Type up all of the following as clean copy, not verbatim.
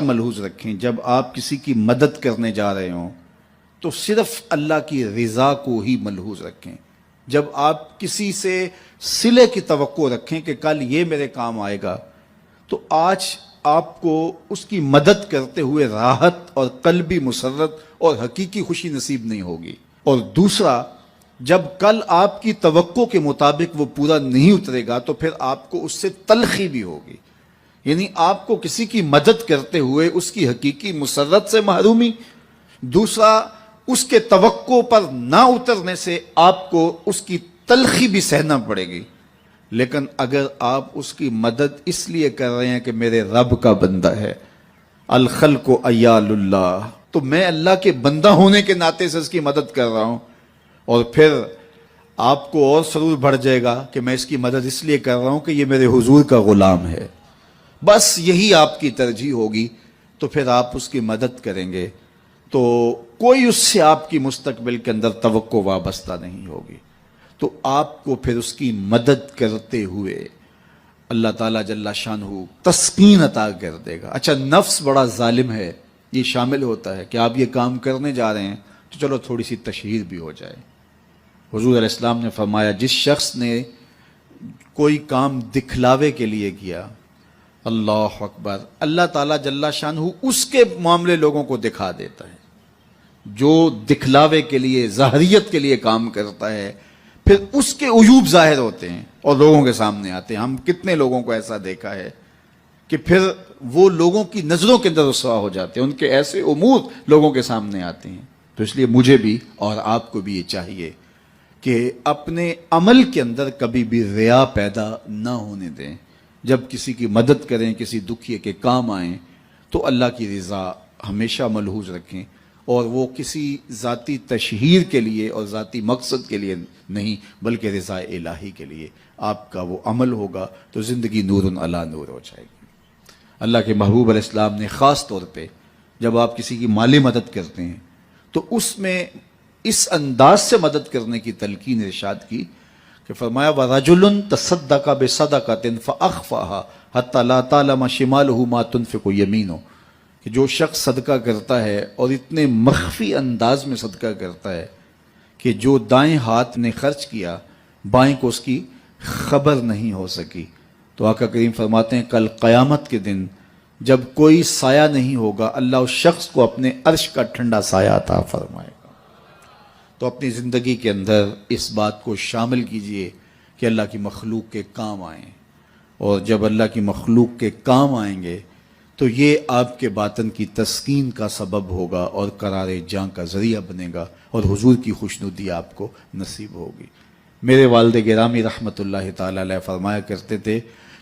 ملحوظ رکھیں جب آپ کسی کی مدد کرنے جا رہے ہوں تو صرف اللہ کی رضا کو ہی ملحوظ رکھیں. جب آپ کسی سے صلے کی توقع رکھیں کہ کل یہ میرے کام آئے گا تو آج آپ کو اس کی مدد کرتے ہوئے راحت اور قلبی مسرت اور حقیقی خوشی نصیب نہیں ہوگی. اور دوسرا، جب کل آپ کی توقع کے مطابق وہ پورا نہیں اترے گا تو پھر آپ کو اس سے تلخی بھی ہوگی. یعنی آپ کو کسی کی مدد کرتے ہوئے اس کی حقیقی مسرت سے محرومی، دوسرا اس کے توقع پر نہ اترنے سے آپ کو اس کی تلخی بھی سہنا پڑے گی. لیکن اگر آپ اس کی مدد اس لیے کر رہے ہیں کہ میرے رب کا بندہ ہے، الخلق عیال اللہ، تو میں اللہ کے بندہ ہونے کے ناطے سے اس کی مدد کر رہا ہوں، اور پھر آپ کو اور سرور بڑھ جائے گا کہ میں اس کی مدد اس لیے کر رہا ہوں کہ یہ میرے حضور کا غلام ہے، بس یہی آپ کی ترجیح ہوگی، تو پھر آپ اس کی مدد کریں گے تو کوئی اس سے آپ کی مستقبل کے اندر توقع وابستہ نہیں ہوگی. تو آپ کو پھر اس کی مدد کرتے ہوئے اللہ تعالیٰ جل شانہ تسکین عطا کر دے گا. اچھا، نفس بڑا ظالم ہے، یہ شامل ہوتا ہے کہ آپ یہ کام کرنے جا رہے ہیں تو چلو تھوڑی سی تشہیر بھی ہو جائے. حضور علیہ السلام نے فرمایا جس شخص نے کوئی کام دکھلاوے کے لیے کیا، اللہ اکبر، اللہ تعالیٰ جل شانہ اس کے معاملے لوگوں کو دکھا دیتا ہے. جو دکھلاوے کے لیے، ظاہریت کے لیے کام کرتا ہے، پھر اس کے عیوب ظاہر ہوتے ہیں اور لوگوں کے سامنے آتے ہیں. ہم کتنے لوگوں کو ایسا دیکھا ہے کہ پھر وہ لوگوں کی نظروں کے اندر رسوا ہو جاتے ہیں، ان کے ایسے امور لوگوں کے سامنے آتے ہیں. تو اس لیے مجھے بھی اور آپ کو بھی یہ چاہیے کہ اپنے عمل کے اندر کبھی بھی ریا پیدا نہ ہونے دیں. جب کسی کی مدد کریں، کسی دکھیے کے کام آئیں تو اللہ کی رضا ہمیشہ ملحوظ رکھیں، اور وہ کسی ذاتی تشہیر کے لیے اور ذاتی مقصد کے لیے نہیں بلکہ رضا الہی کے لیے آپ کا وہ عمل ہوگا تو زندگی نور علی نور ہو جائے گی. اللہ کے محبوب علیہ السلام نے خاص طور پہ جب آپ کسی کی مالی مدد کرتے ہیں تو اس میں اس انداز سے مدد کرنے کی تلقین ارشاد کی کہ فرمایا وَرَجُلٌ تَصَدَّقَ بِصَدَقَةٍ فَأَخْفَاهَا حَتَّى لَا تَعْلَمَ شِمَالُهُ مَا تُنْفِقُ يَمِينُهُ، کہ جو شخص صدقہ کرتا ہے اور اتنے مخفی انداز میں صدقہ کرتا ہے کہ جو دائیں ہاتھ نے خرچ کیا بائیں کو اس کی خبر نہیں ہو سکی. تو آقا کریم فرماتے ہیں کل قیامت کے دن جب کوئی سایہ نہیں ہوگا، اللہ اس شخص کو اپنے عرش کا ٹھنڈا سایہ عطا فرمائے گا. تو اپنی زندگی کے اندر اس بات کو شامل کیجئے کہ اللہ کی مخلوق کے کام آئیں، اور جب اللہ کی مخلوق کے کام آئیں گے تو یہ آپ کے باطن کی تسکین کا سبب ہوگا اور قرار جاں کا ذریعہ بنے گا اور حضور کی خوشنودی آپ کو نصیب ہوگی. میرے والد گرامی رحمت اللہ تعالی علیہ فرمایا کرتے تھے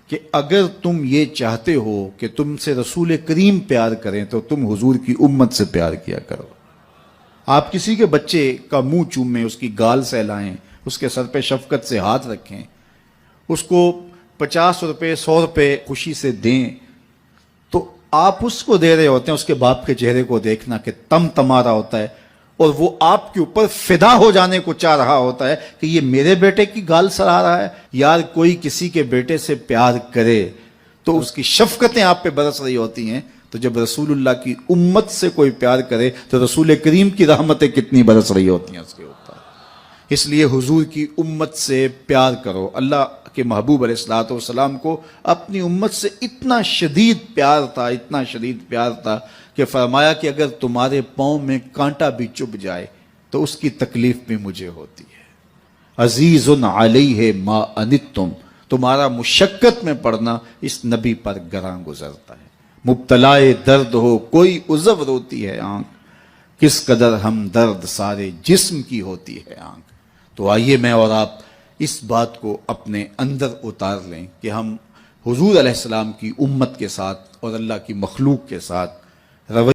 کہ اگر تم یہ چاہتے ہو کہ تم سے رسول کریم پیار کریں تو تم حضور کی امت سے پیار کیا کرو. آپ کسی کے بچے کا منہ چومیں، اس کی گال سہلائیں، اس کے سر پہ شفقت سے ہاتھ رکھیں، اس کو 50 روپے 100 روپے خوشی سے دیں، تو آپ اس کو دے رہے ہوتے ہیں، اس کے باپ کے چہرے کو دیکھنا کہ تم تمہارا ہوتا ہے اور وہ آپ کے اوپر فدا ہو جانے کو چاہ رہا ہوتا ہے کہ یہ میرے بیٹے کی گال سڑا رہا ہے. یار کوئی کسی کے بیٹے سے پیار کرے تو اس کی شفقتیں آپ پہ برس رہی ہوتی ہیں، تو جب رسول اللہ کی امت سے کوئی پیار کرے تو رسول کریم کی رحمتیں کتنی برس رہی ہوتی ہیں اس کے اوپر. اس لیے حضور کی امت سے پیار کرو. اللہ کے محبوب علیہ الصلوۃ والسلام کو اپنی امت سے اتنا شدید پیار تھا، اتنا شدید پیار تھا کہ فرمایا کہ اگر تمہارے پاؤں میں کانٹا بھی چبھ جائے تو اس کی تکلیف بھی مجھے ہوتی ہے. عزیز علیہ ما عنتم، تمہارا مشقت میں پڑنا اس نبی پر گراں گزرتا ہے. مبتلائے درد ہو کوئی عذر روتی ہے آنکھ، کس قدر ہم درد سارے جسم کی ہوتی ہے آنکھ. تو آئیے میں اور آپ اس بات کو اپنے اندر اتار لیں کہ ہم حضور علیہ السلام کی امت کے ساتھ اور اللہ کی مخلوق کے ساتھ رویہ